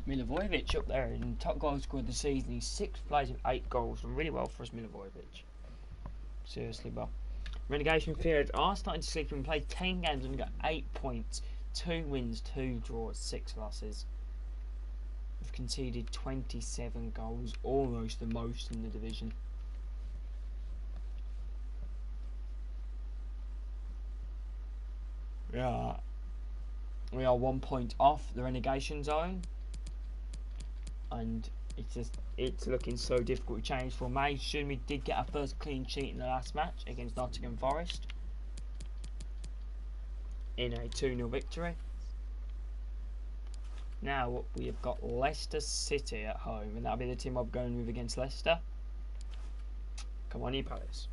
Milivojevic up there in top goal scorer of the season. He's 6th place with 8 goals. And really well for us, Milivojevic. Seriously well. Relegation period are starting to sleep and play 10 games and got 8 points. 2 wins, 2 draws, 6 losses. We've conceded 27 goals, almost the most in the division. Yeah, we are 1 point off the relegation zone, and it's looking so difficult to change formation. We did get our first clean sheet in the last match against Nottingham Forest in a 2-0 victory. Now we have got Leicester City at home, and that'll be the team I'm going with against Leicester. Come on, you Palace.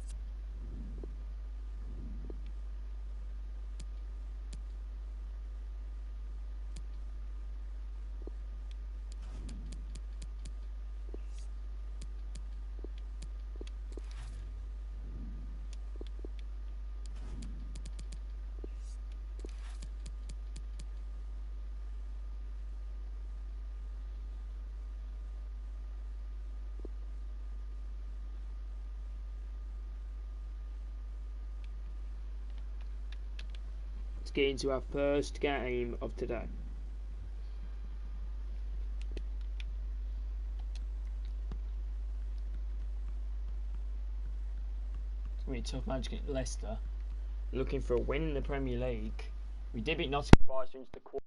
Get into our first game of today. It's going to be a tough match against Leicester. Looking for a win in the Premier League. We did beat Nottingham Forest into the quarter.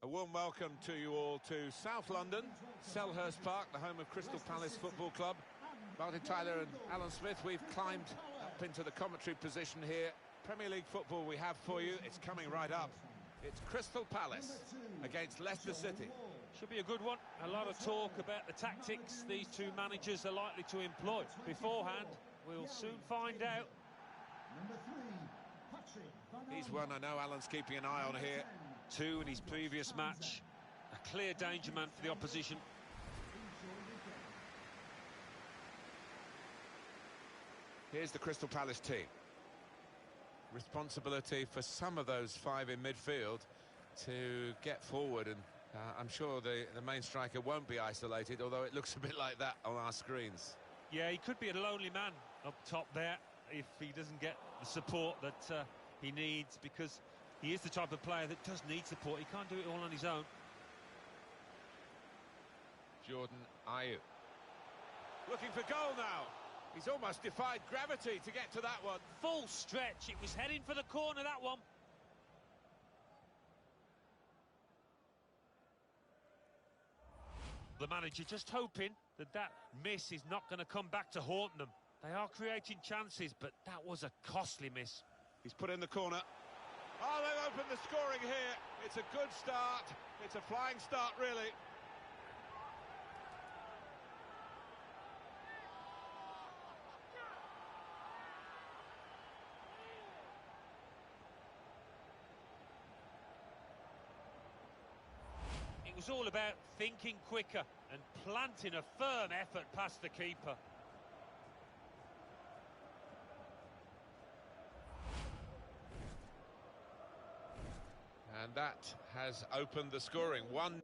A warm welcome to you all to South London, Selhurst Park, the home of Crystal Palace Football Club. Martin Tyler and Alan Smith, we've climbed up into the commentary position here. Premier League football we have for you. It's coming right up. It's Crystal Palace against Leicester City. Should be a good one. A lot of talk about the tactics these two managers are likely to employ. Beforehand, we'll soon find out. He's one I know Alan's keeping an eye on here. 2 in his previous match. A clear danger man for the opposition. Here's the Crystal Palace team. Responsibility for some of those 5 in midfield to get forward, and I'm sure the main striker won't be isolated, although it looks a bit like that on our screens. Yeah, he could be a lonely man up top there if he doesn't get the support that he needs, because he is the type of player that does need support. He can't do it all on his own. Jordan Ayew. Looking for goal now. He's almost defied gravity to get to that one. Full stretch. It was heading for the corner, that one. The manager just hoping that that miss is not going to come back to haunt them. They are creating chances, but that was a costly miss. He's put in the corner. Oh, they've opened the scoring here. It's a good start. It's a flying start, really. It was all about thinking quicker and planting a firm effort past the keeper. And that has opened the scoring. 1.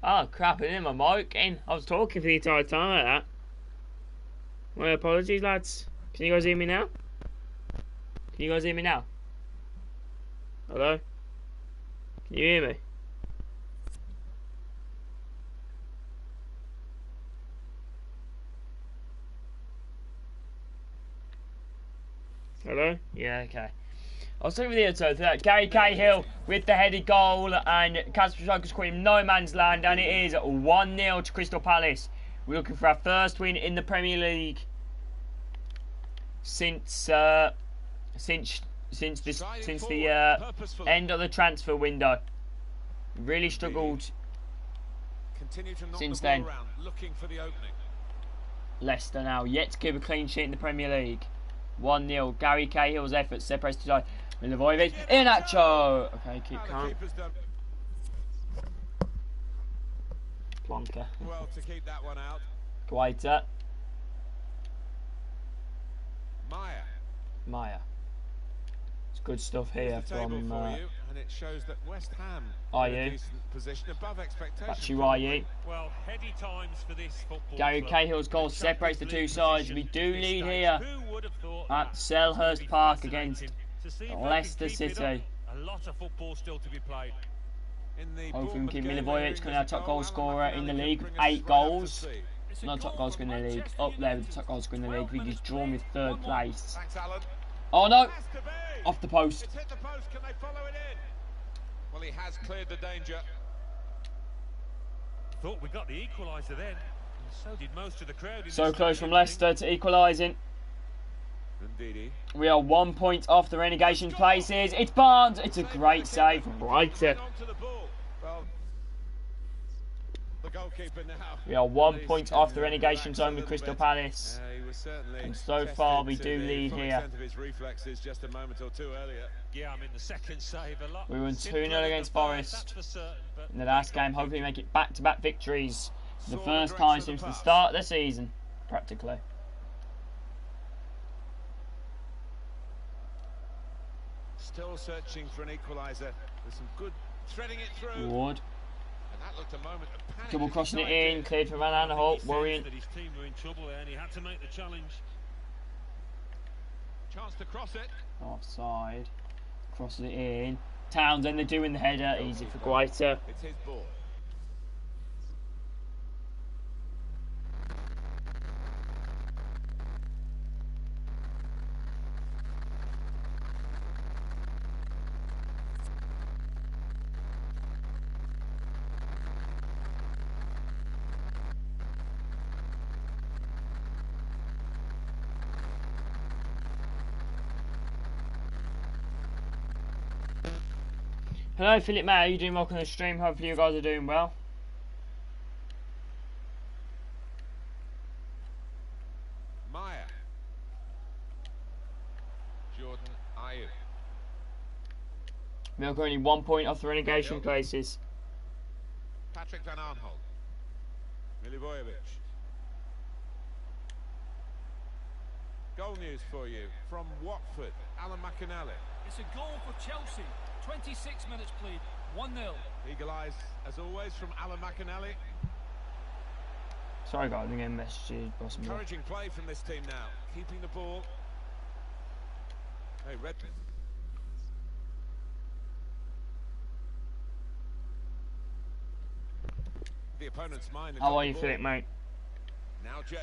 Oh crap, I didn't have my mic in. I was talking for the entire time like that. My apologies, lads. Can you guys hear me now? Can you guys hear me now? Hello? Can you hear me? Hello? Yeah, okay. I'll start with the other side. That Gary Cahill with the headed goal, and Casper Schmeichel caught him no man's land, and it is 1-0 to Crystal Palace. We're looking for our first win in the Premier League since the end of the transfer window. Really struggled Continue to knock Since the ball then, around, looking for the opening. Leicester now yet to keep a clean sheet in the Premier League. 1-0. Gary Cahill's effort separates to Milivojevic. Iheanacho! Okay, keep calm. Plonker. Well, to keep that one out. Guaita. Maya. It's good stuff here from and it shows that West Ham are in a you? decent position above expectation. Batshuayi. Well, heady times for this football Gary club. Cahill's goal separates the two sides. We do lead here Who would have thought at that? Selhurst It'll be Park fascinating against to see if they can Leicester keep it City. up. A lot of football still to be played. In the Hopefully we can keep Bournemouth game, Milivojevic, there's our a top goal. goal scorer in the Alan league, McInally with can bring us 8 right out to goals. sea. Not top goal scorer in the league, up there with the top goal scorer in the league. He's drawn with 3rd place. Thanks, Alan. Oh no! Has to be. Off the post. It's hit the post. Can they follow it in? Well, he has cleared the danger. Thought we got the equaliser then. And so did most of the crowd. In So the close from stadium, Leicester to equalising. Indeed. We are 1 point off the relegation places. It's Barnes. It's a great save from Brighton. Well, the goalkeeper now. We are 1 point off the relegation zone with Crystal Palace. And so far we do lead here. Just a moment or two earlier. Yeah, I mean the second save a lot. We won 2-0 simpler against than the Forest first, that's for certain, but in the last game. Hopefully make it back-to-back victories for the first time since the start of the season, practically. Still searching for an equaliser. There's some good threading it through. Ward. And that looked a moment of panic. Double crossing it in, cleared for Van Aanholt, he worrying. sensed that his team were in trouble there and he had to make the challenge. Chance to cross it. Offside. Crosses it in. Townsend, they're doing the header, easy for Guaita. It's his ball. Hello Philip Matt, how are you doing? Welcome to the stream, hopefully you guys are doing well. Maya. Jordan Ayew. We are currently 1 point off the relegation places. Patrick Van Aanholt. Milivojevic. Goal news for you from Watford. Alan McInally. It's a goal for Chelsea. 26 minutes played. 1-0. Eagle eyes, as always, from Alan McInally. Sorry guys, I'm getting messages. Encouraging play from this team now. Keeping the ball. Hey, Redmond. The opponent's mind. How are you Philip mate? Now James.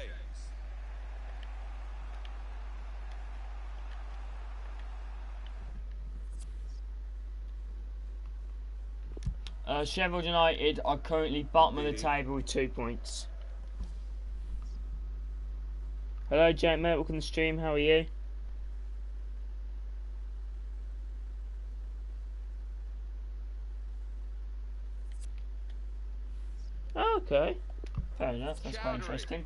Sheffield United are currently bottom of the table with 2 points. Hello Jack mate, welcome to the stream, how are you? Okay, fair enough, that's quite interesting.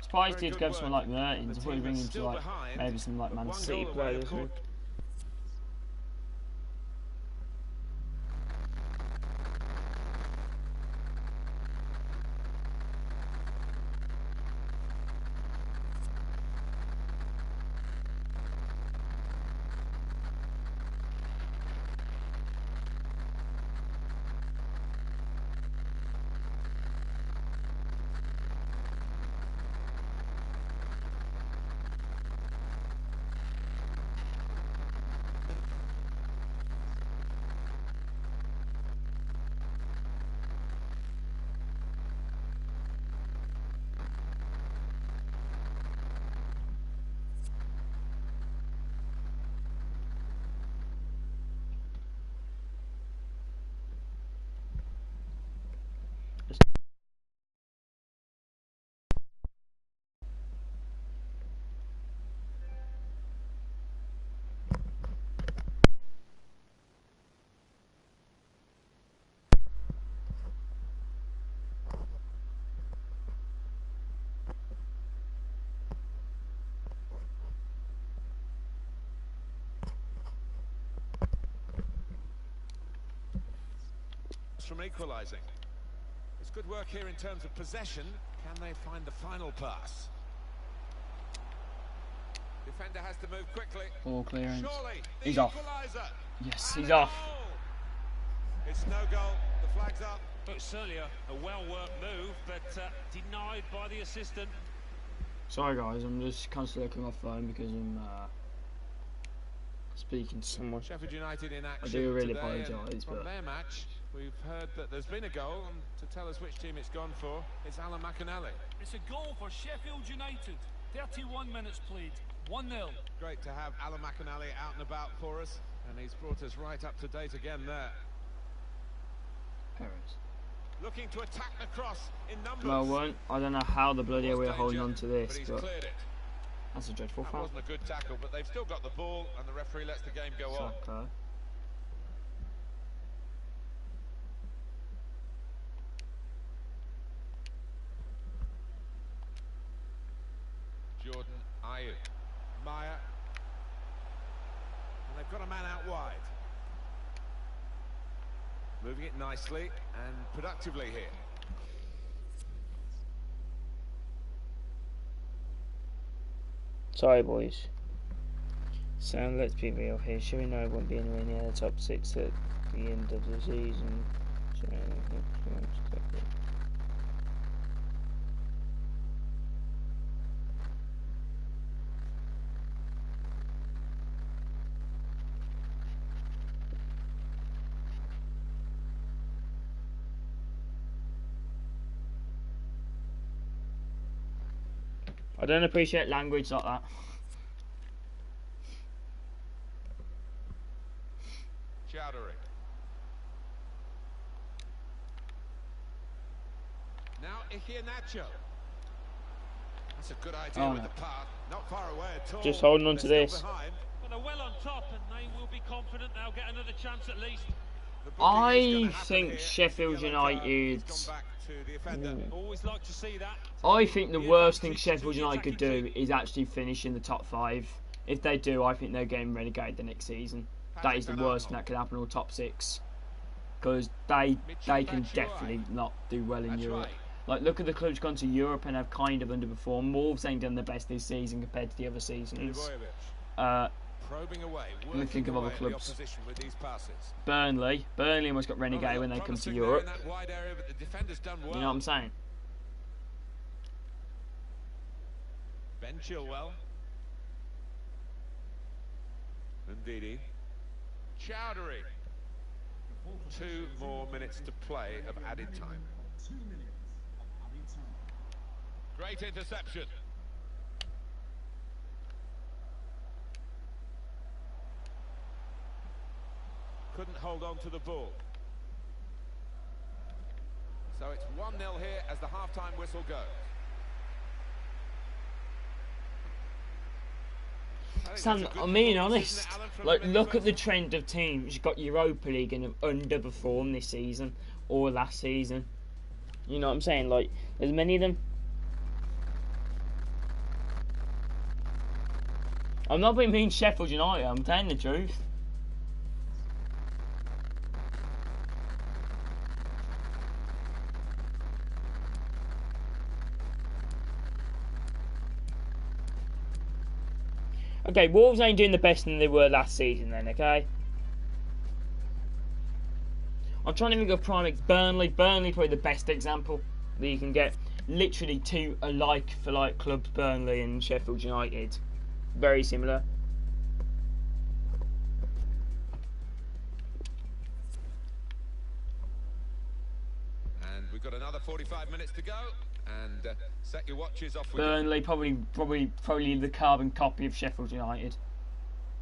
Surprised he'd go for someone like Mertens. I thought he'd bring him to like maybe some like Man City players. from equalising. It's good work here in terms of possession. Can they find the final pass? Defender has to move quickly. Ball clearance. Surely, He's off. equaliser. Yes, And he's a off. goal. It's no goal. The flag's up. It's certainly a well-worked move, but denied by the assistant. Sorry guys, I'm just constantly looking at my phone because I'm speaking to someone. Sheffield United in action. I do really today, apologise, from but their match, we've heard that there's been a goal, and to tell us which team it's gone for, it's Alan McInally. It's a goal for Sheffield United. 31 minutes played. 1-0. Great to have Alan McInally out and about for us, and he's brought us right up to date again there. Perez. Looking to attack the cross in numbers. Well, one, I don't know how the bloody hell we're holding on to this, he's but cleared it. that's a dreadful That foul. wasn't a good tackle, but they've still got the ball, and the referee lets the game go on. Saka. Jordan Ayew. Maya. And they've got a man out wide. Moving it nicely and productively here. Sorry boys. So let's be real here. Sure we know it won't be anywhere near the top 6 at the end of the season. So, I don't appreciate language like that. Chowdhury. Now Iheanacho. That's a good idea with no. the path. Not far away at all. Just holding on to They're this. still behind. Well, they're well on top, and they will be confident they'll get another chance at least. The booking is I gonna happen think here. Sheffield Yellow card United. has gone back to the offender. Always like to see that. I think the worst thing Sheffield United could do is actually finish in the top 5. If they do, I think they're getting relegated the next season. That is the worst thing that could happen, or top 6. Because they can definitely not do well in That's Europe. right. Like, look at the clubs gone to Europe and have kind of underperformed. Wolves ain't done the best this season compared to the other seasons. Probing away, Let me think of other working away at the clubs. opposition with these passes. Burnley almost got relegated when they come to Europe. In that wide area, but the defender's done well. You know what I'm saying? Ben Chilwell. Ndidi. Chowdhury. 2 more minutes to play of added time. Great interception. Couldn't hold on to the ball. So it's 1-0 here as the half-time whistle goes. Sam, I'm being honest. Like, look at the trend of teams. You've got Europa League and have underperformed this season or last season. You know what I'm saying? Like, there's many of them. I'm not being mean Sheffield United. I'm telling the truth. Okay, Wolves ain't doing the best than they were last season then, okay? I'm trying to think of prime Burnley. Burnley probably the best example that you can get. Literally 2 alike for like clubs, Burnley and Sheffield United. Very similar. And we've got another 45 minutes to go. And set your watches off with Burnley probably the carbon copy of Sheffield United.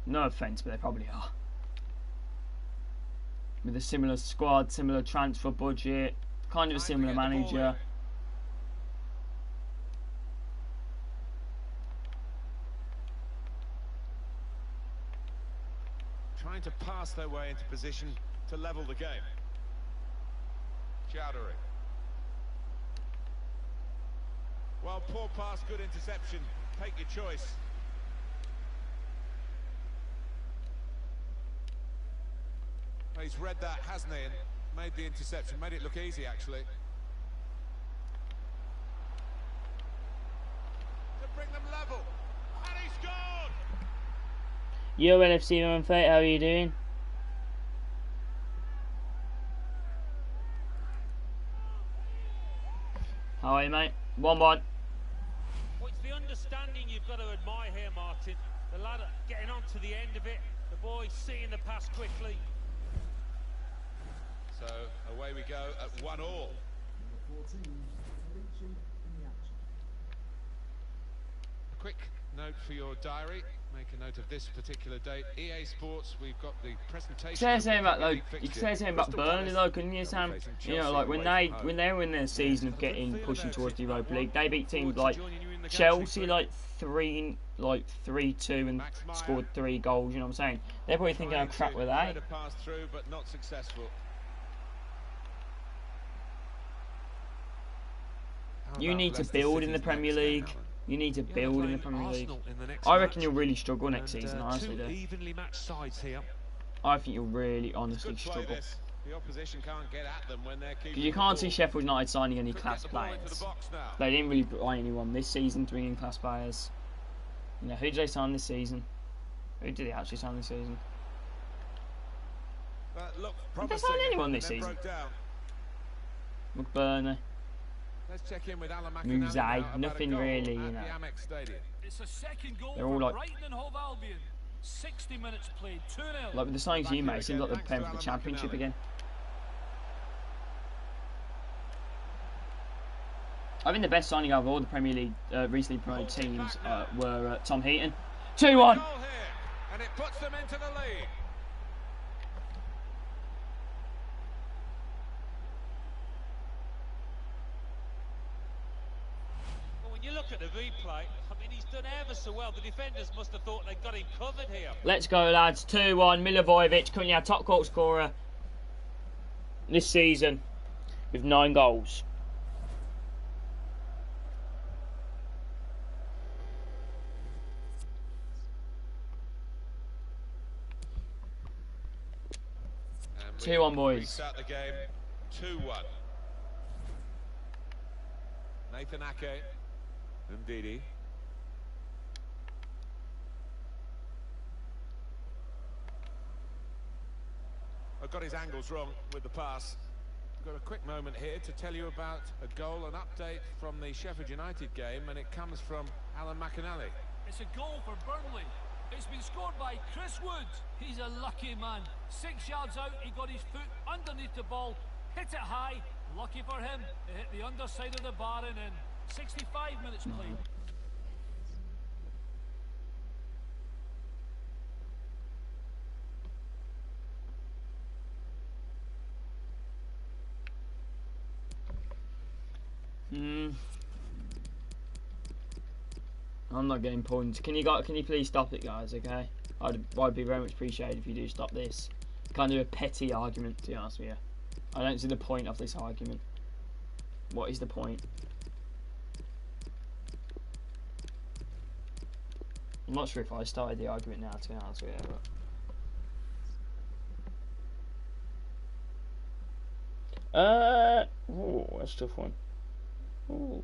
No offence, but they probably are. With a similar squad, similar transfer budget, kind of a similar manager. trying to pass their way into position to level the game. Chowdhury. Well, poor pass, good interception. Take your choice. He's read that, hasn't he? And made the interception, made it look easy actually. To bring them level. And he scored! Yo, LFC man, Fate, how are you doing? How are you, mate? 1-1. Well, it's the understanding you've got to admire here, Martin. The lad getting on to the end of it, the boy seeing the pass quickly. So away we go at 1-1. A quick note for your diary. Make a note of this particular date. EA Sports, we've got the presentation. You could say something about Burnley though, couldn't you, Sam? You know, like when they were in their season of pushing towards the Europa League, they beat teams like Chelsea like 3-2 and scored 3 goals. You know what I'm saying? They're probably thinking, how crap were they? Pass through, but not successful. You need to build in the Premier League. You need to build in the Premier League. I reckon you'll really struggle next season, honestly. Two evenly matched sides here. I think you'll really, honestly struggle. The opposition can't get at them when they're keeping. Because you can't see Sheffield United signing any class players. They didn't really buy anyone this season to bring in class players. You know, who did they sign this season? Who did they actually sign this season? Did they sign anyone this season? McBurney. Let's check in with Alan Muzay, nothing really, you know. It's a second goal They're all like, Brighton and Hove Albion. 60 minutes played, 2-0. Like with the signings you made, it seems like they're playing for the Championship again. I think the best signing out of all the Premier League recently promoted teams were Tom Heaton. 2-1. And it puts them into the lead. You look at the replay, I mean, he's done ever so well. The defenders must have thought they got him covered here. Let's go, lads. 2-1. Milivojevic, currently our top goal scorer this season with 9 goals. And 2-1, boys. Restart the game. 2-1. Nathan Ake. Ndidi. I've got his angles wrong with the pass. I've got a quick moment here to tell you about a goal, an update from the Sheffield United game, and it comes from Alan McInally. It's a goal for Burnley. It's been scored by Chris Wood. He's a lucky man. 6 yards out, he got his foot underneath the ball, hit it high. Lucky for him, it hit the underside of the bar and in. 65 minutes played. I'm not getting points. Can you please stop it, guys? Okay, I'd be very much appreciated if you do stop this. Kind of a petty argument, to be honest with you. I don't see the point of this argument. What is the point? I'm not sure if I started the argument now, to be honest with you. But... ooh, that's a tough one. Ooh.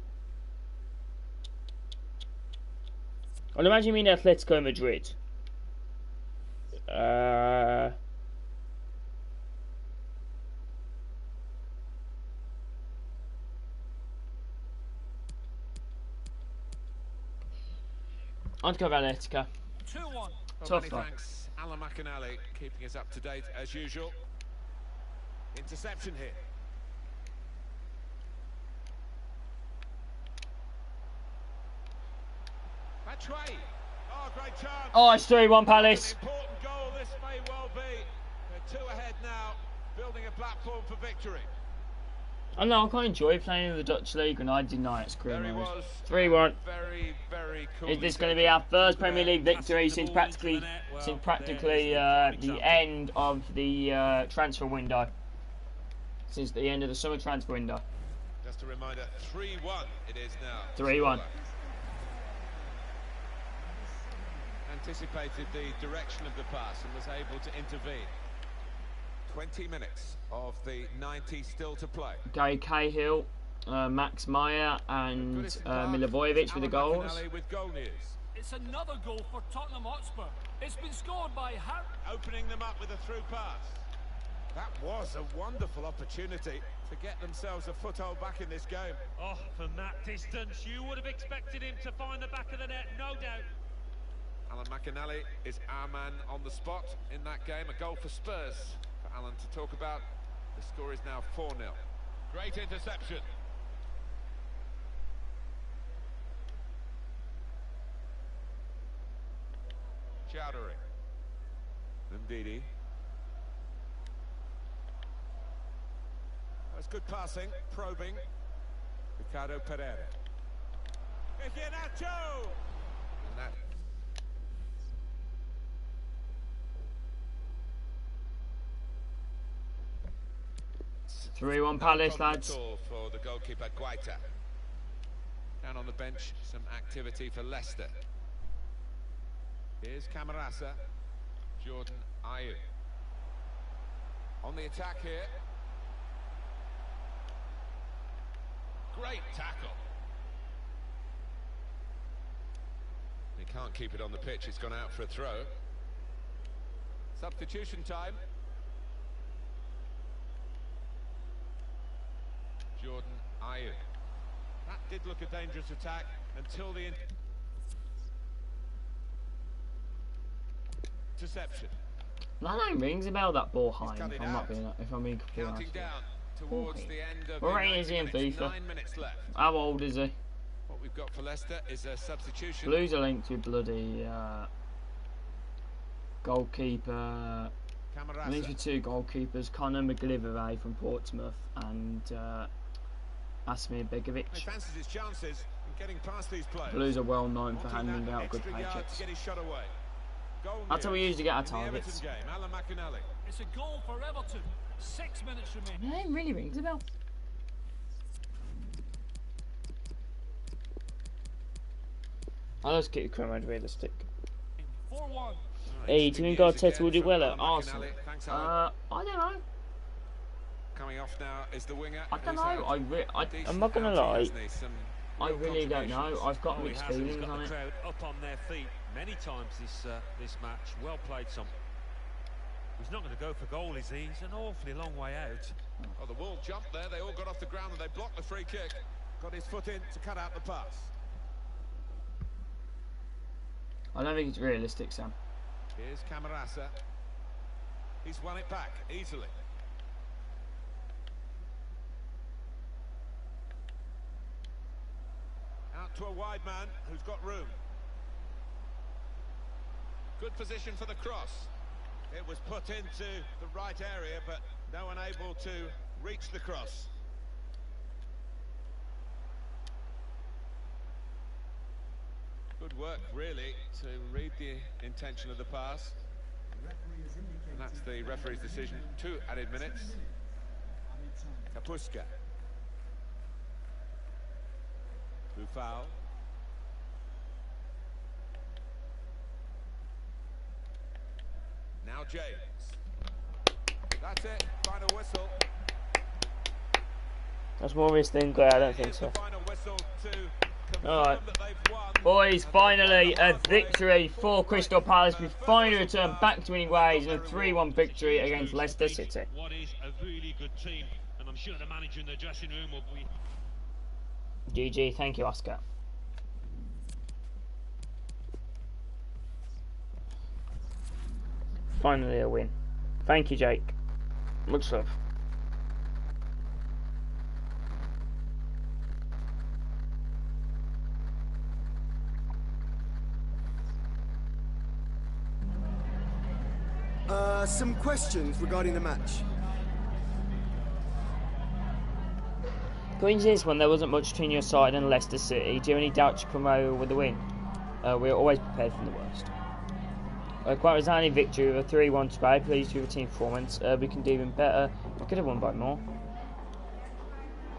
I'll imagine you mean Atletico Madrid. I'd go Atletico. 2-1. Tough one. Thanks, Alan McInally, keeping us up to date as usual. Interception here. Matchway. Oh, great chance. Oh, it's 3-1 Palace. An important goal this may well be. They're 2 ahead now, building a platform for victory. I know, I quite enjoy playing in the Dutch League, and I deny it's career mode. 3-1. Very, very cool. Is this going to be our first Premier League victory since practically the end of the transfer window? Since the end of the summer transfer window. Just a reminder, 3-1 it is now. 3-1. Anticipated the direction of the pass and was able to intervene. 20 minutes of the 90 still to play. Gary Cahill, Max Meyer and Milivojevic with the goals. With goal news. It's another goal for Tottenham Hotspur. It's been scored by Harry. Opening them up with a through pass. That was a wonderful opportunity to get themselves a foothold back in this game. Oh, from that distance, you would have expected him to find the back of the net, no doubt. Alan McInally is our man on the spot in that game. A goal for Spurs for Alan to talk about. The score is now 4-0. Great interception. Chowdhury. Ndidi. That's good passing, probing. Ricardo Pereira. Iheanacho! And that 3-1 Palace, lads. For the goalkeeper Guaita. Down on the bench, some activity for Leicester. Here's Camarasa. Jordan Ayew. On the attack here. Great tackle. He can't keep it on the pitch. It's gone out for a throw. Substitution time. Jordan Ayew. That did look a dangerous attack until the interception. My name rings a bell, that ball high. If I'm being completely honest. Down towards the end of what rating is he in FIFA? 9 minutes left. How old is he? What we've got for Leicester is a substitution. Blues are linked to bloody goalkeeper. Camarasa. Linked with 2 goalkeepers, Conor McGillivray from Portsmouth and Asmir Begovic. He fancies his chances in getting past these players. Blues are well known for handing out good paychecks. That's how we usually get our targets. Game, Alan McInally. It's a goal for Everton. 6 minutes remaining. My name really rings a bell. I'll just keep the crowd realistic. 4-1. Hey, do you think Arteta will do well at Arsenal? I don't know. Coming off now is the winger. I don't know. I'm not gonna lie. I really don't know. I've got mixed feelings on it. Crowd up on their feet many times this match. Well played, son. He's not going to go for goal, is he? He's an awfully long way out. Oh, the wall jumped there. They all got off the ground and they blocked the free kick. Got his foot in to cut out the pass. I don't think it's realistic, Sam. Here's Camarasa. He's won it back easily. Out to a wide man who's got room. Good position for the cross. It was put into the right area, but no one able to reach the cross. Good work, really, to read the intention of the pass. And that's the referee's decision. 2 added minutes. Kapuska. Buffal. Now James. That's it. Final whistle. That's more risk than good. I don't think so. Final whistle to Alright. that they've won. Boys, finally a victory for Crystal Palace. We finally return back to winning ways in a 3-1 victory against Leicester City. What is a really good team, and I'm sure the manager in the dressing room will be. GG, thank you, Oscar. Finally a win. Thank you, Jake. Much love. Some questions regarding the match. Going into this one, there wasn't much between your side and Leicester City. Do you have any doubts you come away with the win? We're always prepared for the worst. Quite a resounding victory with a 3-1 squad. Pleased with the team performance. We can do even better. We could have won by more.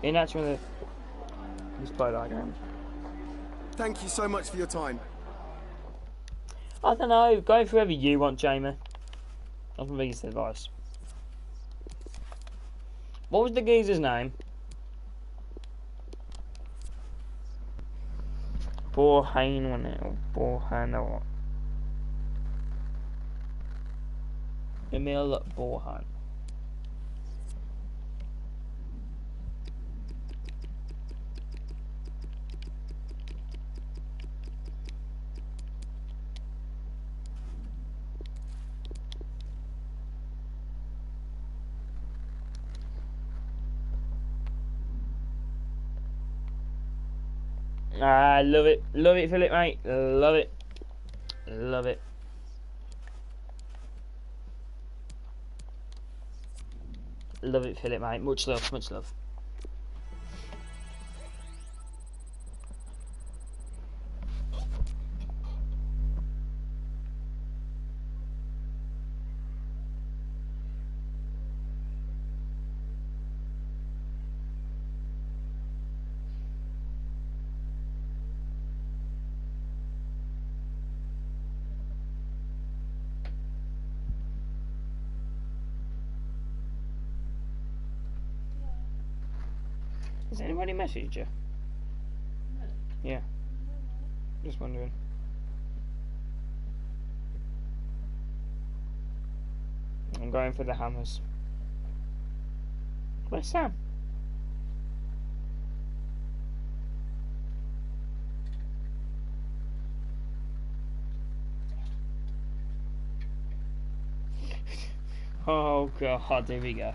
In actually, let's play that game. Thank you so much for your time. I don't know. Go for whoever you want, Jamie. That's my biggest advice. What was the geezer's name? Borhain, wasn't it? Or Borhan or what? Emil Borhan. Ah, love it, Philip, mate, love it, love it. Love it, Philip, mate. Much love, much love. Has anybody messaged you? No. Yeah. Just wondering. I'm going for the hammers. Where's Sam? Oh god, here we go. You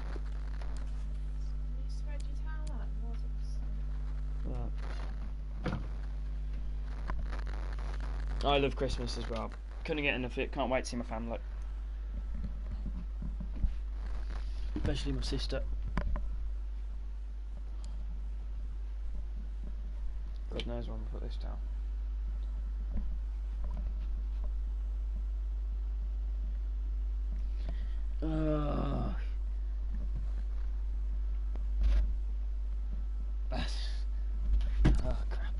spread your towel out and was it? I love Christmas as well. Couldn't get enough of it. Can't wait to see my family. Especially my sister. God knows when I put this down. Oh, crap.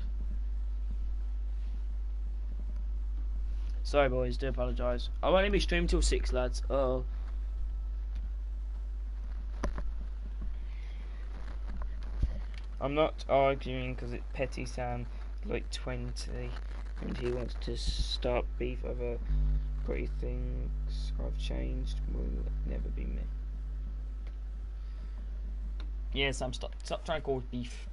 Sorry boys, do apologise. I'll only be streaming till 6, lads. Oh. I'm not arguing because it's petty Sam, like 20, and he wants to start beef over pretty things I've changed will never be me. Yeah, Sam, stop trying to cause beef.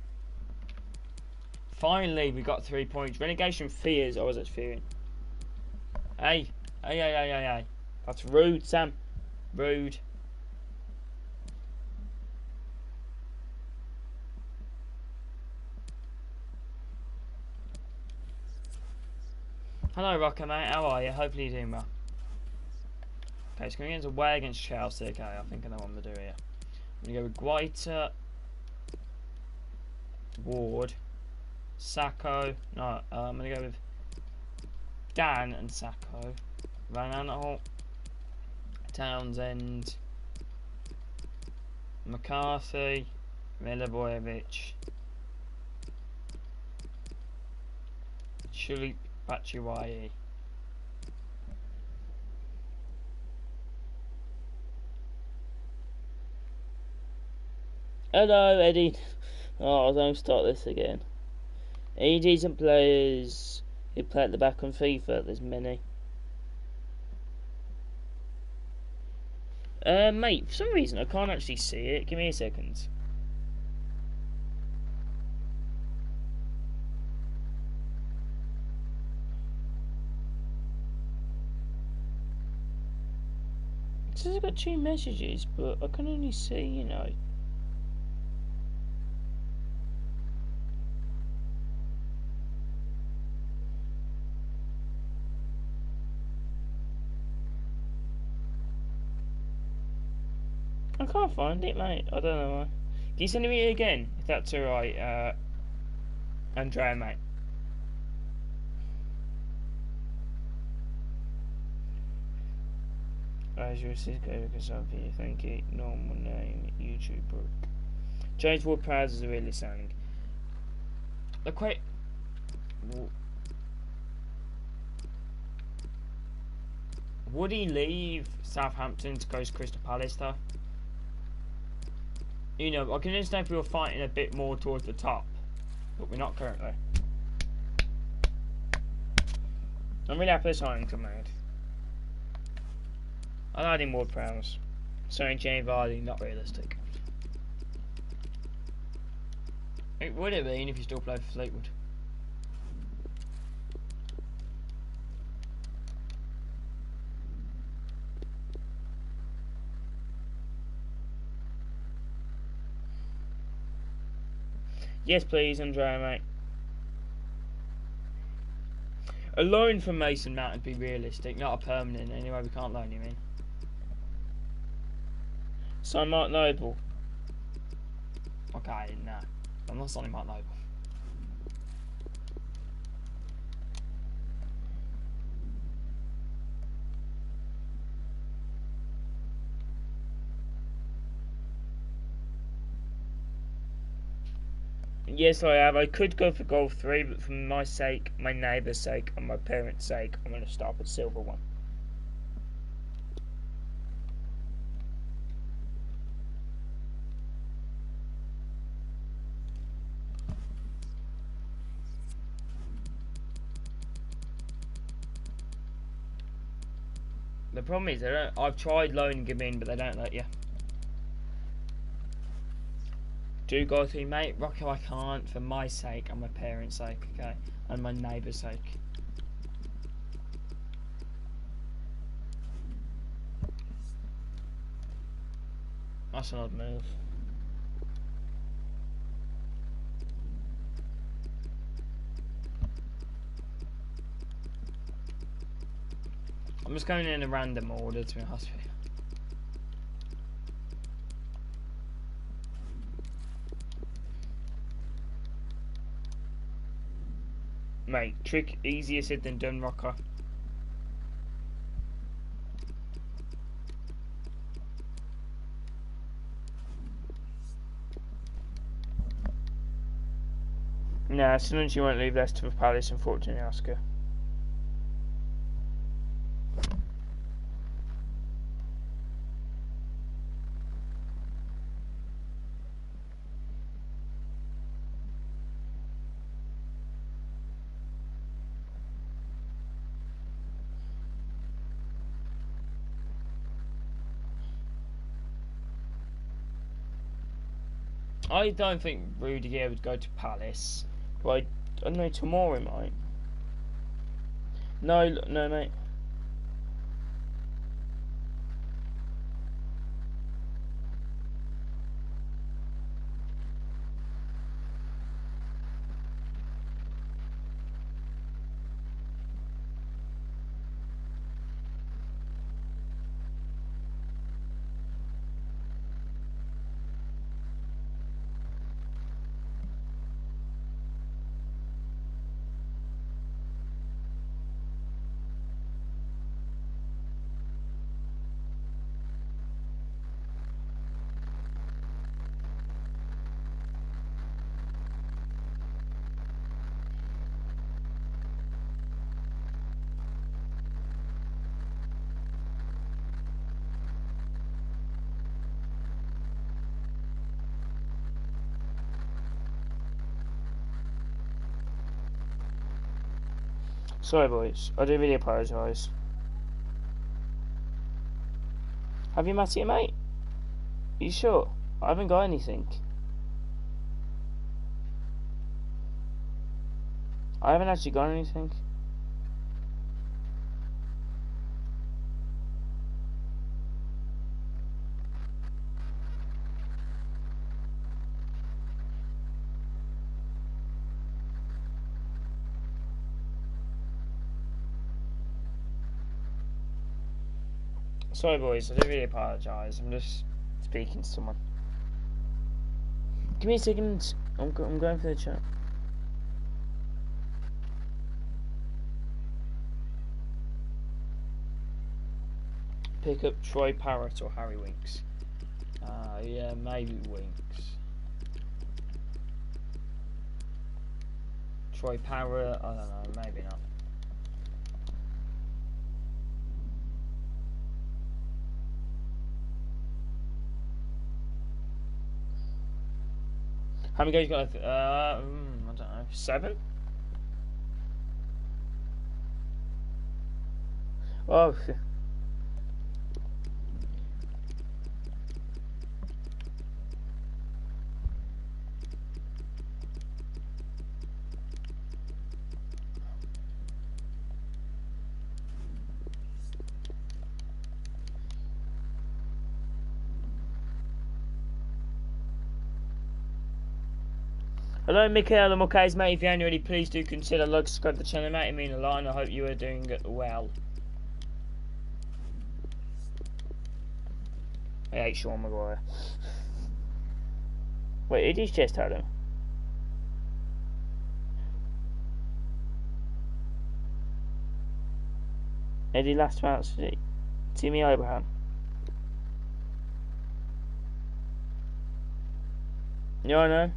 Finally, we got 3 points. Relegation fears. I was at fearing. Hey. That's rude, Sam. Rude. Hello, Rocker, mate. How are you? Hopefully you're doing well. Okay, it's going away against Chelsea. Okay, I think I know what I'm going to do here. I'm going to go with Guaita, Ward, Sacco. No, I'm going to go with Dan and Sacco. Van Aanholt, Townsend, McCarthy, Milivojevic, Shulip Batshuayi. Hello, Eddie. Oh, don't start this again. Any decent players who play at the back on FIFA? There's many. Mate, for some reason I can't actually see it. Give me a second. It says I've got 2 messages, but I can only see, you know. I can't find it, mate. I don't know why. Can you send me it again, if that's alright, Andrea, mate? As your sister, because of you, thank you. Normal name, YouTube book. James Ward-Prowse is really sang. The quite. Would he leave Southampton to go to Crystal Palace though? You know, I can understand if we were fighting a bit more towards the top, but we're not currently. I'm really happy this signings I made. I'm adding more prowls. Sorry, Jamie Vardy, not realistic. It would have been if you still played for Fleetwood. Yes, please, Andrea, mate. A loan from Mason Mount would be realistic, not a permanent. Anyway, we can't loan him in. So Mark Noble. Okay, no. I'm not signing Mark Noble. Yes, I have. I could go for goal 3, but for my sake, my neighbour's sake, and my parents' sake, I'm going to start with silver 1. The problem is, I've tried loaning him in, but they don't let you. Do go through, mate. Rocco, I can't for my sake and my parents' sake, okay? And my neighbour's sake. That's an odd move. I'm just going in a random order, to be honest with you. Mate, trick easier said than done, Rocker. Nah, as soon as you won't leave Leicester for Palace, unfortunately, Oscar. I don't think Rudiger would go to Palace, but I don't know, tomorrow might. No, no, mate. Sorry, boys. I do really apologise. Have you met it, mate? Are you sure? I haven't got anything. I haven't actually got anything. Sorry, boys. I do really apologise. I'm just speaking to someone. Give me a second. I'm going for the chat. Pick up Troy Parrott or Harry Winks. Yeah, maybe Winks. Troy Parrott, I don't know, maybe not. How many goals you got left? I don't know. 7? Oh. Hello, Michael and Mokay's mate. If you haven't already, please do consider like, subscribe to the channel, mate. It means a lot, and I hope you are doing well. I hate Sean Maguire. Wait, it is just Adam. Eddie last bounce, Timmy Abraham. Yeah, I know.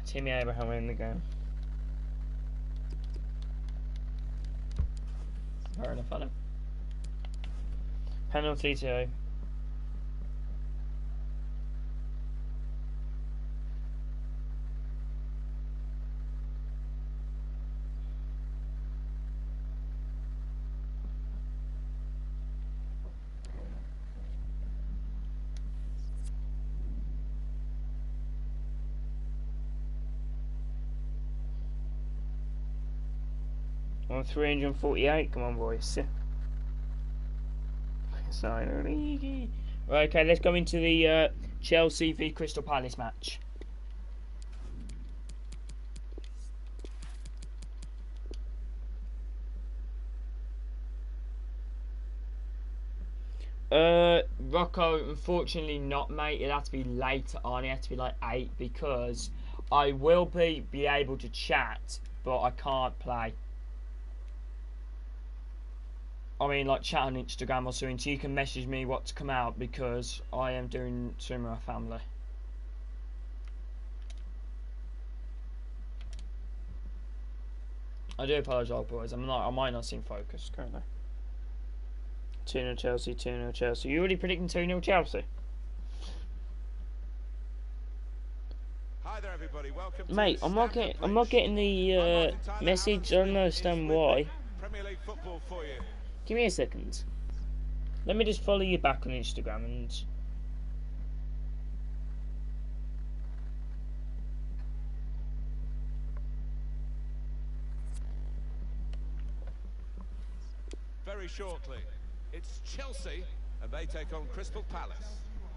Timmy Abraham in the game. Fair enough, Adam. Penalty to. On 348, come on boys. Right, okay, let's go into the Chelsea v Crystal Palace match. Rocco, unfortunately not, mate. It'll have to be later on. It has to be like 8 because I will be able to chat, but I can't play. I mean, like, chat on Instagram or something, so you can message me what to come out because I am doing something with my family. I do apologise, boys. I might not seem focused currently. 2-0 Chelsea, 2-0 Chelsea. You already predicting 2-0 Chelsea? Hi there, everybody. Welcome to Mate, I'm not getting the message. I don't understand why. Premier League football for you. Give me a second. Let me just follow you back on Instagram and... Very shortly, it's Chelsea, and they take on Crystal Palace.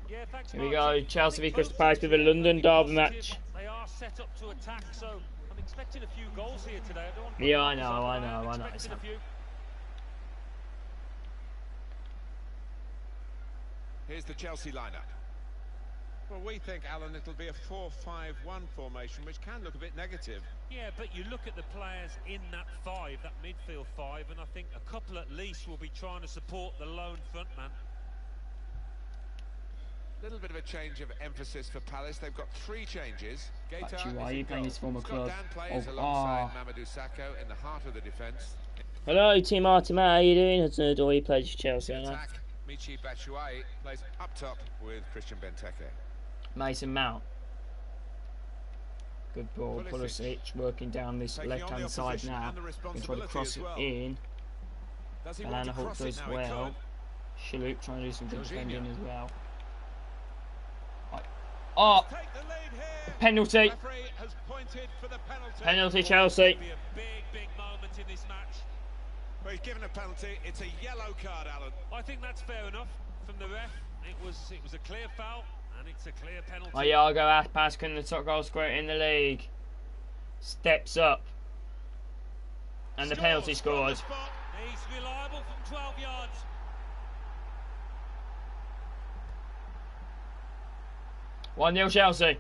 Yeah, thanks, Here we go, Chelsea v Crystal Palace with a London derby match. They are set up to attack, so I'm expecting a few goals here today. I don't want to Yeah, I know. Here's the Chelsea lineup. Well, we think, Alan, it'll be a 4-5-1 formation, which can look a bit negative. Yeah, but you look at the players in that 5, that midfield 5, and I think a couple at least will be trying to support the lone frontman. A little bit of a change of emphasis for Palace. They've got 3 changes. Actually, why are you playing his former club? Dan plays alongside Mamadou Sakho in the heart of the defence. Hello, Team Artima. How you doing? Hudson Odoi plays for Chelsea. Attack. Michy Batshuayi plays up top with Christian Benteke. Mason Mount. Good ball. Pulisic working down this left-hand side now. Going to try to cross it in. Alana Holt does well. Shaloop trying to do some good defending as well. Right. Oh! Penalty! Penalty, Chelsea. Big moment in this match. Well, he's given a penalty. It's a yellow card, Alan. I think that's fair enough from the ref. It was a clear foul, and it's a clear penalty. Oh, Iago Aspas, the top goal scorer in the league. Steps up. And the penalty scored. He's reliable from 12 yards. One 0 Chelsea.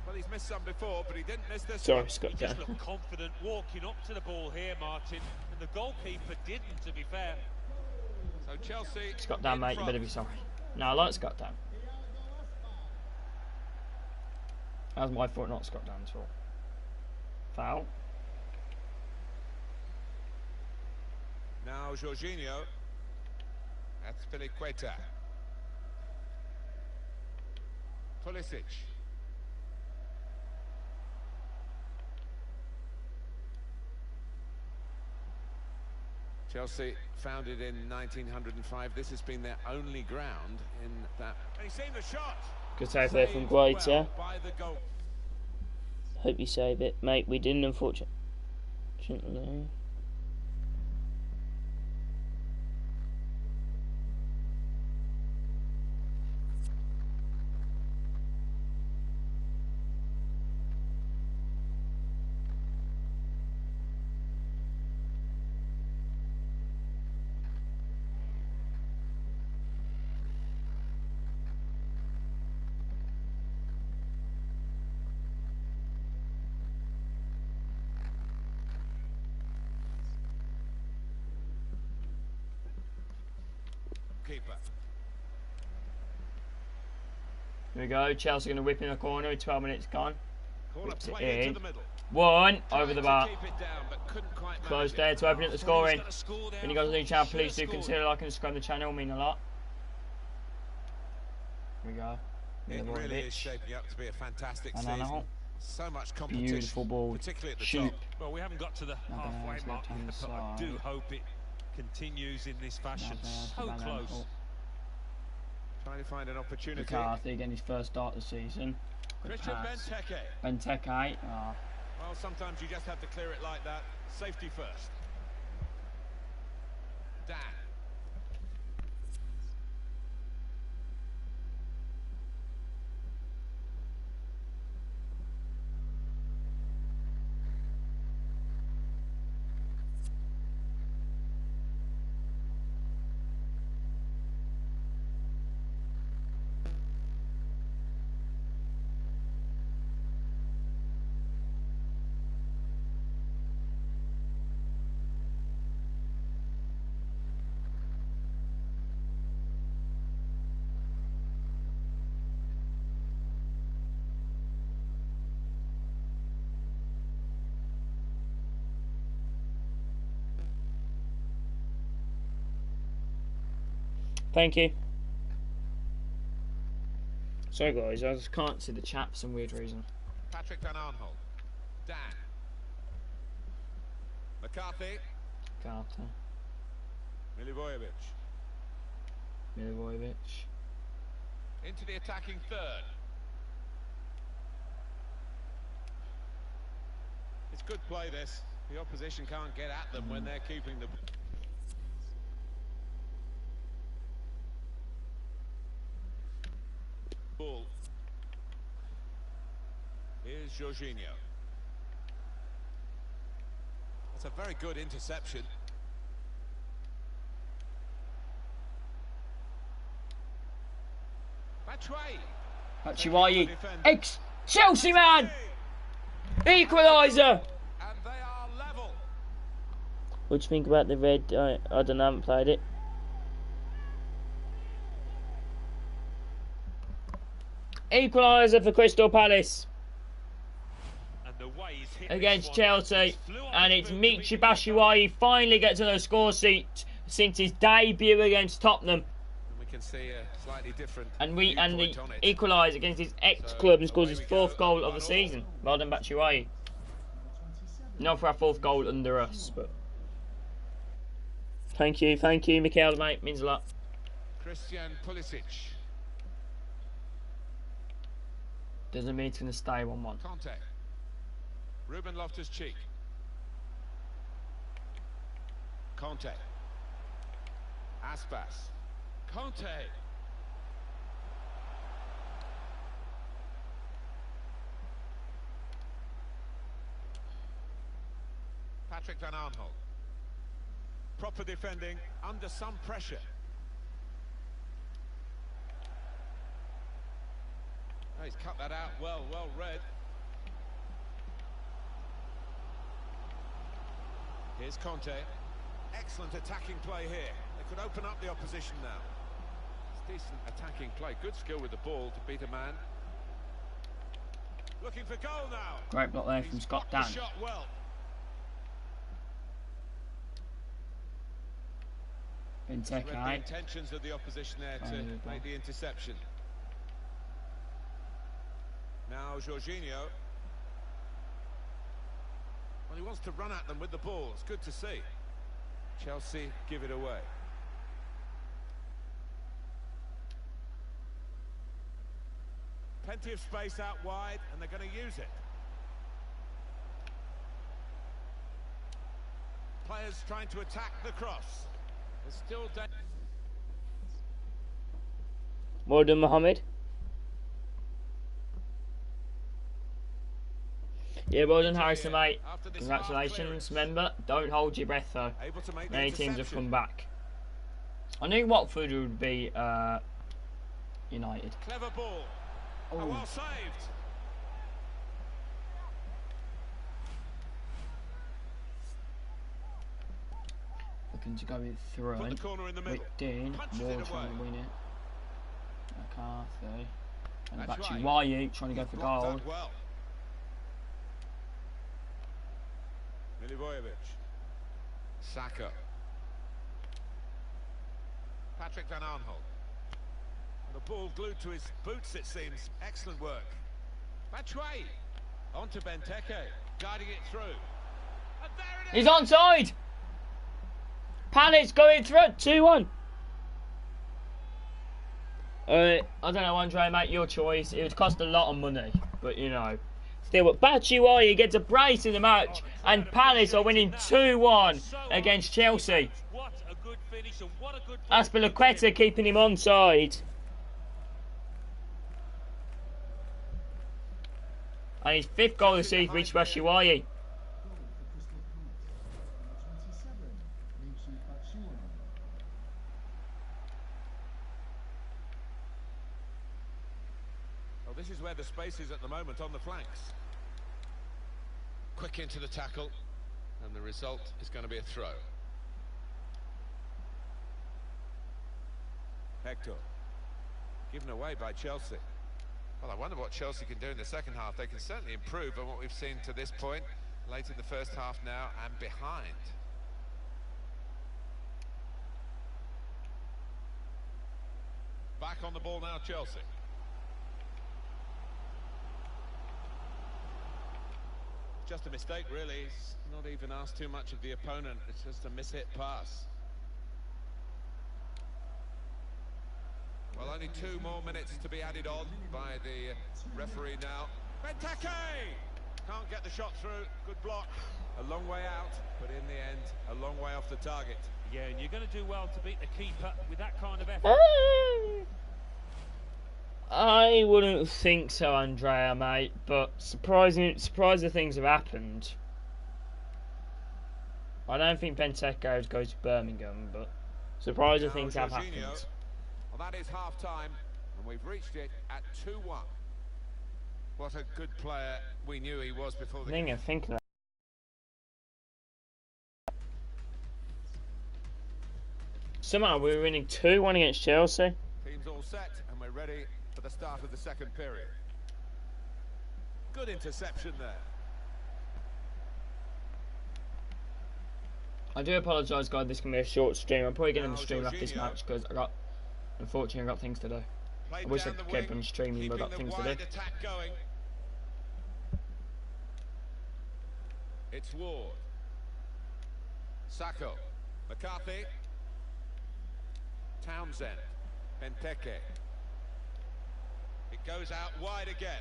Well, he's missed some before, but he didn't miss this Sorry, one. Scott. He just looked confident walking up to the ball here, Martin, and the goalkeeper didn't, to be fair. So Chelsea. Scott down, mate. You better be sorry. No, I like Scott down. That was my fault, not Scott Down's fault. Foul. Now Jorginho. That's Piliqueta. Pulisic. Chelsea founded in 1905. This has been their only ground in that. And he's seen the shot. Good save there from Guaita. Well by the goal. Hope you save it, mate. We didn't, unfortunately. Keeper. Here we go. Chelsea going to whip in a corner with 12 minutes gone. Corner Whips it play in. into the middle. One over the bar. Tried to keep it down, but couldn't quite manage Close it. there to open up the scoring. Got a score there. When you guys are new channel, Should have please do scored. consider liking and subscribing to the channel. It will mean a lot. Here we go. It really is Milivojevic. shaping up to be a fantastic And season. now, So much competition, beautiful ball. particularly at the Shoot. top. Well, we haven't got to the Now halfway there's mark left-hand yet, but I do side. hope it continues in this fashion. So Now there's close. Van Trying to find an opportunity. McCarthy getting his first start of the season. Good Christian pass. Benteke. Benteke. Oh. Well, sometimes you just have to clear it like that. Safety first. Dan. Thank you. Sorry guys, I just can't see the chat for some weird reason. Patrick Van Arnholt. Dan. McCarthy. Carter. Milivojevic. Milivojevic. Into the attacking third. It's good play, this. The opposition can't get at them when they're keeping the... ball. Here's Jorginho. That's a very good interception. Batshuayi. Chelsea man! Equaliser! And they are level. What do you think about the red? I don't know, I haven't played it. Equaliser for Crystal Palace And the way he's hit against this one, Chelsea, he's flew on and his it's boot to Michy beat Batshuayi finally gets on the score sheet since his debut against Tottenham, And we can see a slightly different and the viewpoint on it. equalised against his ex-club and scores his fourth goal of the season. Well done, Batshuayi. Not for our fourth goal under us, but thank you, Mikel, mate, means a lot. Christian Pulisic. Doesn't mean it's going to stay 1-1. Conte. Ruben Loftus-Cheek. Conte. Aspas. Conte. Patrick Van Arnholt. Proper defending under some pressure. Oh, he's cut that out well read. Here's Conte. Excellent attacking play here. They could open up the opposition now. It's decent attacking play. Good skill with the ball to beat a man. Looking for goal now. Great block there from He's Scott blocked Dan. the shot well. Read the Benteke. intentions of the opposition there to make the interception. Now Jorginho. Well, he wants to run at them with the ball. It's good to see. Chelsea give it away. Plenty of space out wide, and they're going to use it. Players trying to attack the cross. There's still danger. Well done, Mohammed. Yeah, well done, Harrison, mate. Congratulations. Remember, don't hold your breath, though. Many teams have come back. I knew Watford would be United. Clever ball. Oh, well saved. Looking to go it through. Put the corner in the middle. Dean, Punches Ward it trying away. to win it. McCarthy. And That's back to right. Yu trying to go for Blocked goal. that well. Milivojevic. Saka. Patrick Van Aanholt. And the ball glued to his boots, it seems. Excellent work. Batshuayi. On to Benteke. Guiding it through. And there it is. He's onside! Palace going through 2-1. I don't know, Andre, mate, your choice. It would cost a lot of money, but you know. Still, Batshuayi gets a brace in the match, and Palace are winning 2-1 against Chelsea. What a good finish and what a good Azpilicueta keeping him onside. And his 5th goal this season reached Batshuayi. Well, this is where the space is at the moment on the flanks. Quick into the tackle, and the result is going to be a throw. Hector. Given away by Chelsea. Well, I wonder what Chelsea can do in the second half. They can certainly improve on what we've seen to this point. Late in the first half now and behind. Back on the ball now, Chelsea. Just a mistake, really. He's not even asked too much of the opponent. It's just a mishit pass. Well, only 2 more minutes to be added on by the referee now. Benteke! Can't get the shot through. Good block. A long way out, but in the end, a long way off the target. Yeah, and you're going to do well to beat the keeper with that kind of effort. I wouldn't think so, Andrea, mate, but surprising things have happened. I don't think Benteke goes to Birmingham, but surprising things have happened. Well, that is half-time, and we've reached it at 2-1. What a good player we knew he was before the game. Thinking somehow we're winning 2-1 against Chelsea. Team's all set, and we're ready for the start of the second period. Good interception there. I do apologise, guys. This can be a short stream. I'm probably getting the stream after this match because unfortunately, I got things to do. I wish I could keep on streaming, but I got things to do. It's Ward. Sacco. McCarthy. Townsend. Benteke. It goes out wide again.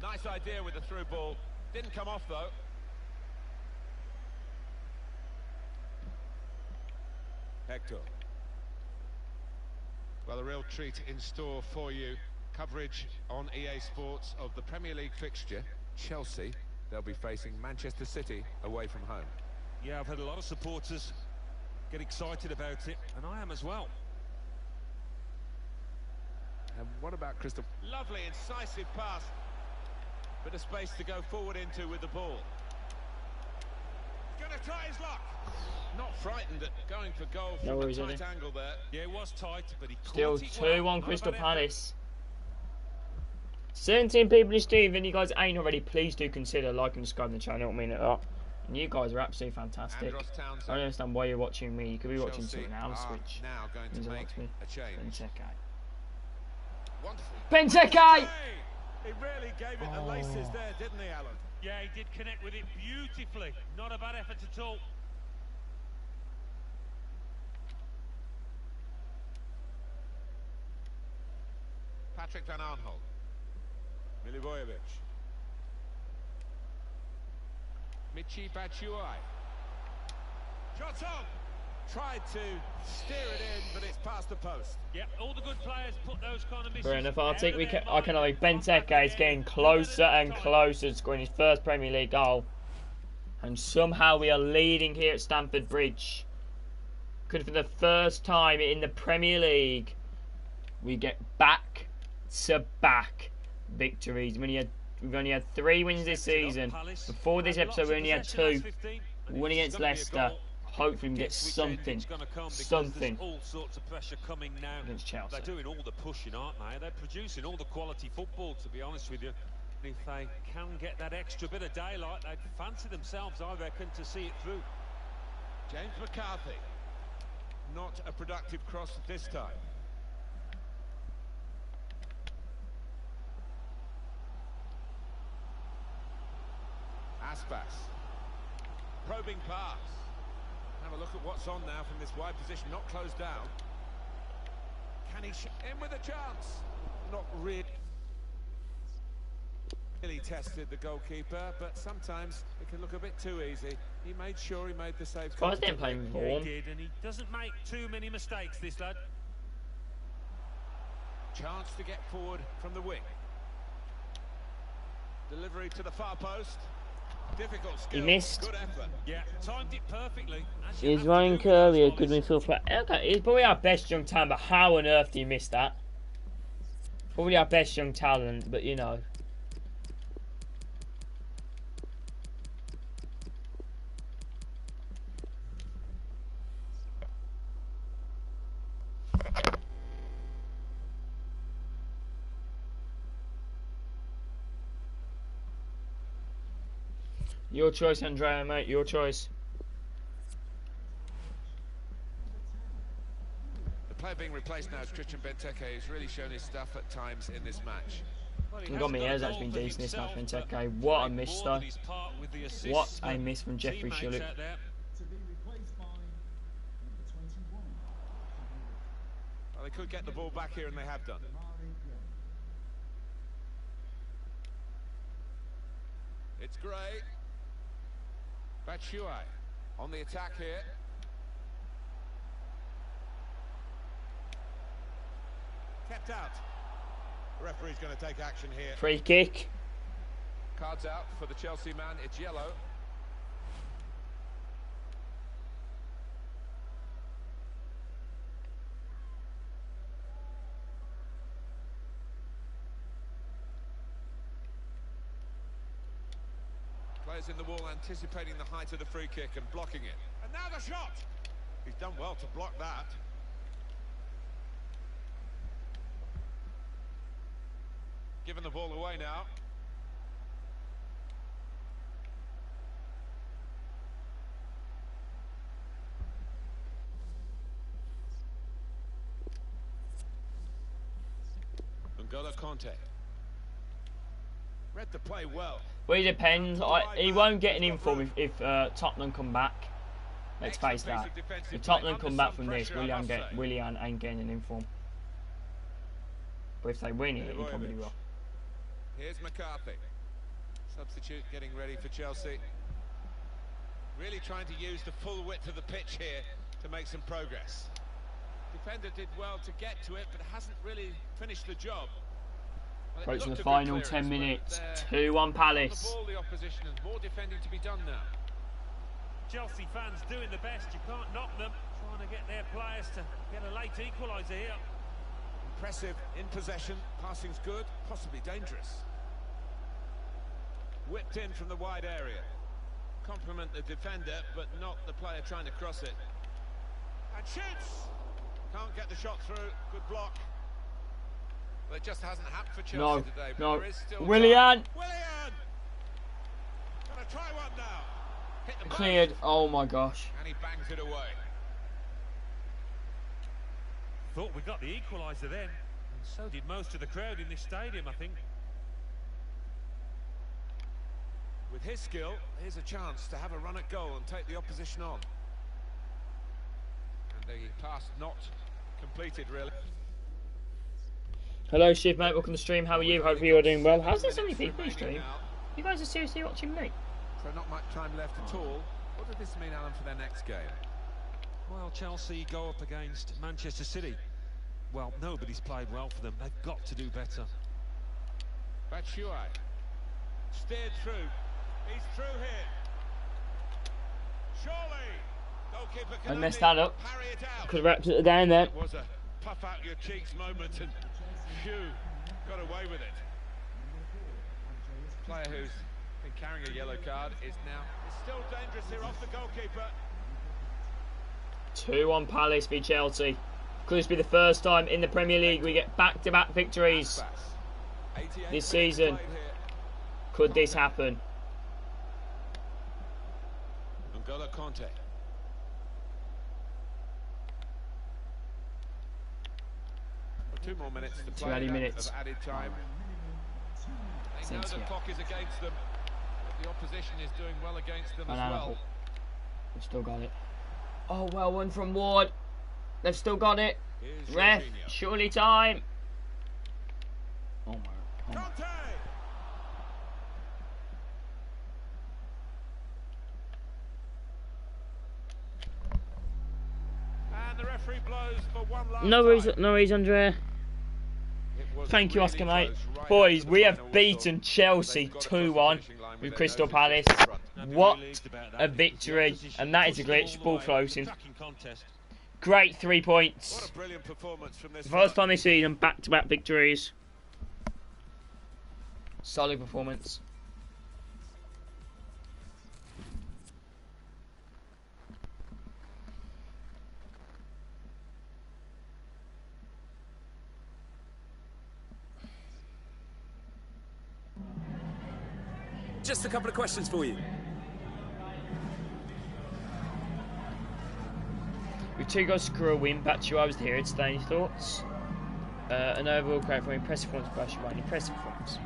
Nice idea with the through ball. Didn't come off though. Hector. Well, a real treat in store for you. Coverage on EA Sports of the Premier League fixture. Chelsea, they'll be facing Manchester City away from home. Yeah, I've had a lot of supporters get excited about it, and I am as well. And what about Crystal? Lovely, incisive pass. Bit of space to go forward into with the ball. He's going to try his luck. Not frightened at going for goal from a tight angle there. Yeah, it was tight, but he still caught it well. 2-1 Crystal Palace. 17 people in Steve, and you guys ain't already, please do consider liking and subscribing to the channel. I mean it up. And you guys are absolutely fantastic. Andros I Townsend. don't understand why you're watching me. You could be watching Chelsea something else, are which now going means to a lot make to me. a change. Benteke. Wonderful. Benteke! He really gave it the laces there, didn't he, Alan? Yeah, he did connect with it beautifully. Not a bad effort at all. Patrick Van Arnholt. Milivojevic. Michy Batshuayi. Shot on! Tried to steer it in, but it's past the post. Yep, all the good players put those kind of misses. Fair enough, I think out of I can their like mind. Benteke is getting closer and closer to scoring his first Premier League goal. And somehow we are leading here at Stamford Bridge. Could for the first time in the Premier League, we get back-to-back victories. We've only had 3 wins this season. Before this episode, we only had 2. One against Leicester. Hopefully, we can get something. All sorts of pressure coming now against Chelsea. They're doing all the pushing, aren't they? They're producing all the quality football, to be honest with you. If they can get that extra bit of daylight, they'd fancy themselves, I reckon, to see it through. James McCarthy. Not a productive cross this time. Aspas. Probing pass. Have a look at what's on now from this wide position, not closed down. Can he in with a chance? Not really tested the goalkeeper, but sometimes it can look a bit too easy. He made sure he made the save. Guys didn't play with Yeah, form. he did, and he doesn't make too many mistakes, this lad. Chance to get forward from the wing. Delivery to the far post. Difficult skill. He missed. Good effort. Yeah, timed it perfectly. as you Is have to Ryan do with Curley a those good volleys. midfield player? Okay, he's probably our best young talent, but how on earth do you miss that? Probably our best young talent, but you know. Your choice, Andrea, mate. Your choice. The player being replaced now is Christian Benteke, who's really shown his stuff at times in this match. Well, he Got hasn't me got a ears goal actually been for decent this match, himself, Benteke. but What a played miss, more though. than his part with the assists What a for miss from Jeffrey teammates Shullick. out there. Well, they could get the ball back here, and they have done. It's Gray. Batshuayi on the attack here. Kept out. The referee's going to take action here. Free kick. Cards out for the Chelsea man. It's yellow. Players in the wall anticipating the height of the free kick and blocking it. And now the shot! He's done well to block that. Giving the ball away now. N'Golo Conte. Read the play well. Well, it depends. He won't get an inform if Tottenham come back. Let's face that. If Tottenham come back from this, Willian ain't getting an inform. But if they win it, he probably will. Here's McCarthy. Substitute getting ready for Chelsea. Really trying to use the full width of the pitch here to make some progress. Defender did well to get to it, but hasn't really finished the job. Well, Approaching the looked a good final clearance, 10 but minutes. there, 2-1 on Palace. the ball, the opposition has more defending to be done now. Chelsea fans doing the best. You can't knock them. Trying to get their players to get a late equaliser here. Impressive in possession. Passing's good, possibly dangerous. Whipped in from the wide area. Compliment the defender, but not the player trying to cross it. And shoots! Can't get the shot through. Good block. Well, it just hasn't happened for Chelsea No, today, but no. there is still Willian! Willian! Gonna try one now. Hit the Cleared. post. Oh my gosh. And he bangs it away. Thought we got the equaliser then, and so did most of the crowd in this stadium, I think. With his skill, here's a chance to have a run at goal and take the opposition on. And the pass not completed, really. Hello, Shiv, mate. Welcome to the stream. How are you? Hopefully you're doing well. How's there so many people in the stream? You guys are seriously watching me? So not much time left at all. What does this mean, Alan, for their next game? Well, Chelsea go up against Manchester City. Well, nobody's played well for them. They've got to do better. Batshuayi steered through. He's through here. Surely, goalkeeper can I only messed that up. parry it out. Could have wrapped it down there. It was a puff out your cheeks moment, and phew, got away with it. Player who's been carrying a yellow card is still dangerous here off the goalkeeper. 2-1 Palace v Chelsea. Could this be the first time in the Premier League we get back-to-back victories this season? Could this happen? N'Golo Conte. 2 more minutes to play. 20 minutes. Of added time. They know the clock is against them, but the opposition is doing well against them as well. We've still got it. Oh, well, one from Ward. They've still got it. Here's Ref, Jorginho. surely time. Oh my. Conte! And the referee blows for one last No worries, time. no worries, Andrea. It was Thank you, really Oscar, mate. close, right Boys, up to we the have final beaten whistle. Chelsea They've got across the 2-1 finishing line with their Crystal noses Palace. in front. What a victory. And that is a glitch. Ball floating. Great 3 points. What a brilliant performance from this First fella. time this season, back-to-back victories. Solid performance. Just a couple of questions for you. With 2 goals to score a win, Batshuayi was here today. Any thoughts? An overall great for impressive performance by Batshuayi. Impressive performance.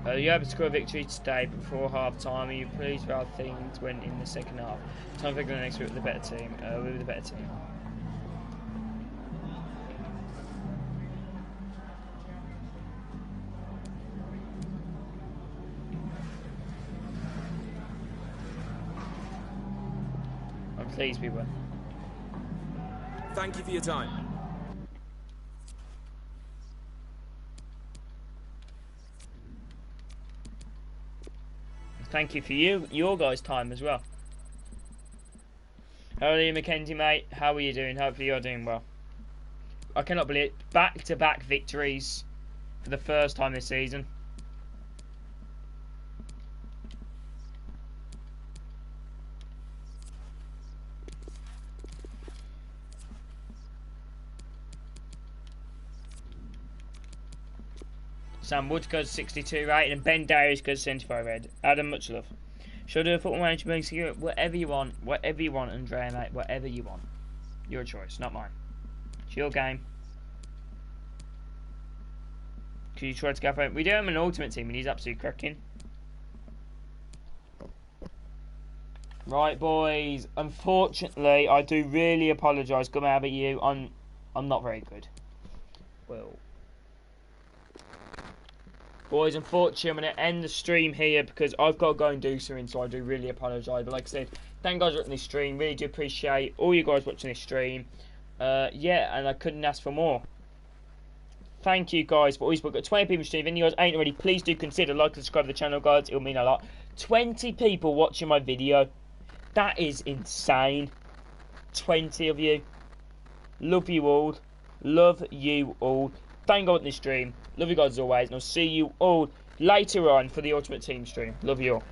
You able to score a victory today before half time. Are you pleased with how things went in the second half? Time for the next week with the better team. We were the better team. I'm pleased we won. Thank you for your time. Thank you for your guys' time as well. How are you, Mackenzie, mate? How are you doing? Hopefully you're doing well. I cannot believe it. Back-to-back victories for the first time this season. Sam Woods goes 62 rated and Ben Darius goes 75 rated. Adam, much love. Should I do a football manager being secure? Whatever you want, Andrea, mate, whatever you want. Your choice, not mine. It's your game. Could you try to go for it? We do have an ultimate team and he's absolutely cracking. Right, boys. Unfortunately, I do really apologise. Come out at you. I'm not very good. Well. Boys, unfortunately, I'm going to end the stream here because I've got to go and do something, so I do really apologise. But like I said, thank you guys for watching this stream. Really do appreciate all you guys watching this stream. Yeah, and I couldn't ask for more. Thank you guys for always. We've got 20 people streaming. If you guys ain't already, please do consider like and subscribe to the channel, guys. It'll mean a lot. 20 people watching my video. That is insane. 20 of you. Love you all. Love you all. Thank God for this stream. Love you guys as always. And I'll see you all later on for the Ultimate Team stream. Love you all.